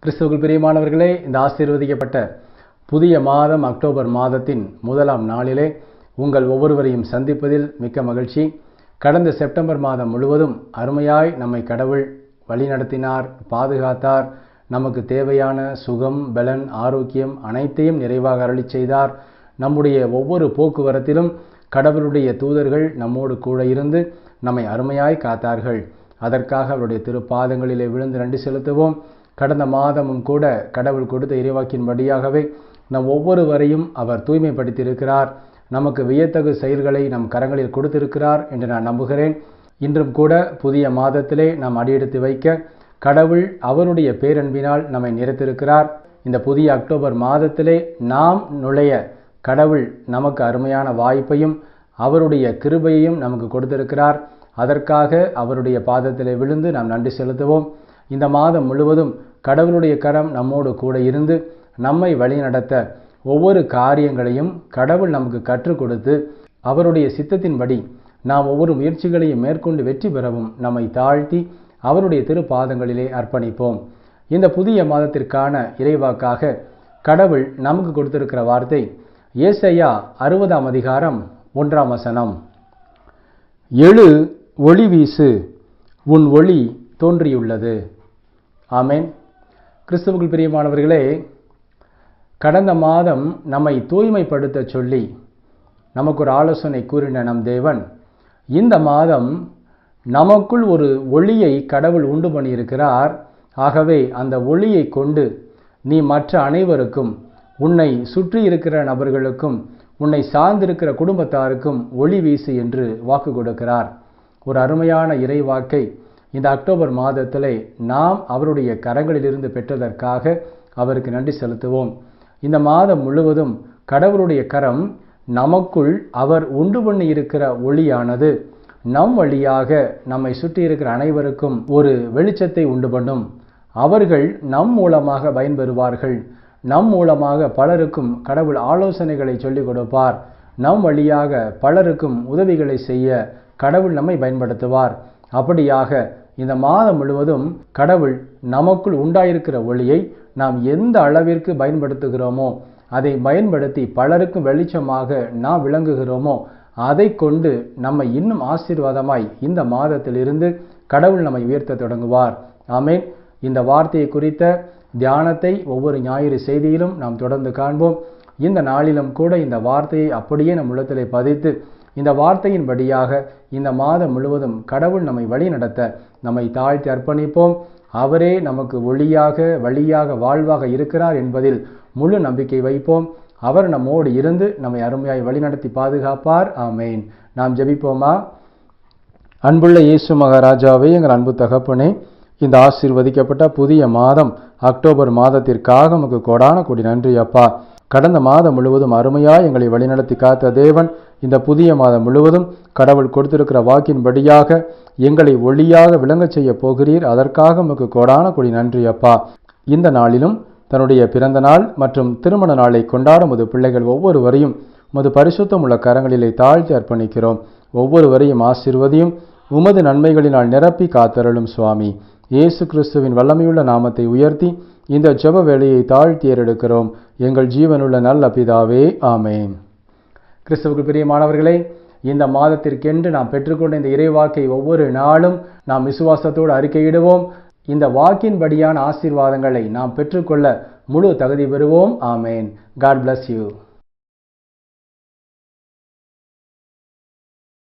கிறிஸ்துவுக்குள் பிரியமானவர்களே, இந்த ஆசீர்வதிக்கப்பட்ட புதிய மாதம் அக்டோபர் மாதத்தின் முதலாம் நாளிலே உங்கள் ஒவ்வொருவரையும் சந்திப்பதில் மிக்க மகிழ்ச்சி. கடந்த செப்டம்பர் மாதம் முழுவதும் அருமையாய் நம்மை கடவுள் வழிநடத்தினார், பாதுகாத்தார். நமக்கு தேவையான சுகம், பலன், ஆரோக்கியம் அனைத்தையும் நிறைவாக அருளி செய்தார். நம்முடைய ஒவ்வொரு போக்குவரத்திலும் கடவுளுடைய தூதர்கள் நம்மோடு கூட இருந்து நம்மை அருமையாய் காத்தார்கள். அதற்காக அவருடைய திருப்பாதங்களிலே விழுந்து நன்றி செலுத்துவோம். கடந்த மாதமும் கூட கடவுள் கொடுத்த இறைவாக்கின்படியாகவே நம் ஒவ்வொருவரையும் அவர் தூய்மைப்படுத்தியிருக்கிறார். நமக்கு வியத்தகு செயல்களை நம் கரங்களில் கொடுத்திருக்கிறார் என்று நான் நம்புகிறேன். இன்றும் கூட புதிய மாதத்திலே நாம் அடியெடுத்து வைக்க கடவுள் அவருடைய பேரன்பினால் நம்மை நிறைத்திருக்கிறார். இந்த புதிய அக்டோபர் மாதத்திலே நாம் நுழைய கடவுள் நமக்கு அருமையான வாய்ப்பையும் அவருடைய கிருபையையும் நமக்கு கொடுத்திருக்கிறார். அதற்காக அவருடைய பாதத்திலே விழுந்து நாம் நன்றி செலுத்துவோம். இந்த மாதம் முழுவதும் கடவுளுடைய கரம் நம்மோடு கூட இருந்து நம்மை வழிநடத்த ஒவ்வொரு காரியங்களையும் கடவுள் நமக்கு கற்றுக் கொடுத்து அவருடைய சித்தத்தின்படி நாம் ஒவ்வொரு முயற்சிகளையும் மேற்கொண்டு வெற்றி பெறவும் நம்மை தாழ்த்தி அவருடைய திருப்பாதங்களிலே அர்ப்பணிப்போம். இந்த புதிய மாதத்திற்கான இறைவாக்காக கடவுள் நமக்கு கொடுத்திருக்கிற வார்த்தை ஏசாயா 60ஆம் அதிகாரம் 1ஆம் வசனம். எழு, ஒளி வீசு, உன் ஒளி தோன்றியுள்ளது. ஆமென். கிறிஸ்துவுக்குள் பிரியமானவர்களே, கடந்த மாதம் நம்மை தூய்மைப்படுத்த சொல்லி நமக்கு ஒரு ஆலோசனை கூறின நம் தேவன் இந்த மாதம் நமக்குள் ஒரு ஒளியை கடவுள் உண்டு பண்ணியிருக்கிறார். ஆகவே அந்த ஒளியை கொண்டு நீ மற்ற அனைவருக்கும், உன்னை சுற்றி இருக்கிற நபர்களுக்கும், உன்னை சார்ந்திருக்கிற குடும்பத்தாருக்கும் ஒளி வீசு என்று வாக்கு கொடுக்கிறார். ஒரு அருமையான இறை வாக்கை இந்த அக்டோபர் மாதத்திலே நாம் அவருடைய கரங்களிலிருந்து பெற்றதற்காக அவருக்கு நன்றி செலுத்துவோம். இந்த மாதம் முழுவதும் கடவுளுடைய கரம் நமக்குள் அவர் உண்டு பண்ணி இருக்கிற ஒளியானது நம் வழியாக நம்மை சுற்றி இருக்கிற அனைவருக்கும் ஒரு வெளிச்சத்தை உண்டு பண்ணும். அவர்கள் நம் மூலமாக பயன்பெறுவார்கள். நம் மூலமாக பலருக்கும் கடவுள் ஆலோசனைகளை சொல்லிக் கொடுப்பார். நம் வழியாக பலருக்கும் உதவிகளை செய்ய கடவுள் நம்மை பயன்படுத்துவார். அப்படியாக இந்த மாதம் முழுவதும் கடவுள் நமக்குள் உண்டாயிருக்கிற ஒளியை நாம் எந்த அளவிற்கு பயன்படுத்துகிறோமோ, அதை பயன்படுத்தி பலருக்கும் வெளிச்சமாக நாம் விளங்குகிறோமோ, அதை கொண்டு நம்மை இன்னும் ஆசீர்வாதமாய் இந்த மாதத்திலிருந்து கடவுள் நம்மை உயர்த்த தொடங்குவார். ஆமென். இந்த வார்த்தையை குறித்த தியானத்தை ஒவ்வொரு ஞாயிறு செய்தியிலும் நாம் தொடர்ந்து காண்போம். இந்த நாளிலும் கூட இந்த வார்த்தையை அப்படியே நம் உள்ளத்திலே பதித்து இந்த வார்த்தையின்படியாக இந்த மாதம் முழுவதும் கடவுள் நம்மை வழி நடத்த நம்மை தாழ்த்தி அர்ப்பணிப்போம். அவரே நமக்கு ஒளியாக, வழியாக, வாழ்வாக இருக்கிறார் என்பதில் முழு நம்பிக்கை வைப்போம். அவர் நம்மோடு இருந்து நம்மை அருமையாய் வழிநடத்தி பாதுகாப்பார். ஆமேன். நாம் ஜெபிப்போமா? அன்புள்ள இயேசு மகாராஜாவே, எங்கள் அன்பு தகப்பனே, இந்த ஆசீர்வதிக்கப்பட்ட புதிய மாதம் அக்டோபர் மாதத்திற்காக நமக்கு கோடான கோடி நன்றி அப்பா. கடந்த மாதம் முழுவதும் அருமையாய் எங்களை வழிநடத்தி காத்த தேவன் இந்த புதிய மாதம் முழுவதும் கடவுள் கொடுத்திருக்கிற வாக்கின்படியாக எங்களை ஒளியாக விளங்கச் செய்ய போகிறீர். அதற்காக நமக்கு கோடான கோடி நன்றி அப்பா. இந்த நாளிலும் தன்னுடைய பிறந்த நாள் மற்றும் திருமண நாளை கொண்டாடும் உமது பிள்ளைகள் ஒவ்வொருவரையும் உமது பரிசுத்தம் உள்ள கரங்களிலே தாழ்த்தி அர்ப்பணிக்கிறோம். ஒவ்வொருவரையும் ஆசீர்வதியும், உமது நன்மைகளினால் நிரப்பி காத்தருளும் சுவாமி. இயேசு கிறிஸ்துவின் வல்லமையுள்ள நாமத்தை உயர்த்தி இந்த ஜெப வேளையை தாழ்த்தி ஏறெடுக்கிறோம். எங்கள் ஜீவனுள்ள நல்ல பிதாவே, ஆமேன். கிறிஸ்துவுக்கு பிரியமானவர்களே, இந்த மாதத்திற்கென்று நாம் பெற்றுக்கொண்ட இந்த இறைவாக்கை ஒவ்வொரு நாளும் நாம் விசுவாசத்தோடு அறிக்கையிடுவோம். இந்த வாக்கின்படியான ஆசீர்வாதங்களை நாம் பெற்றுக்கொள்ள முழு தகுதி பெறுவோம். ஆமேன். God bless you.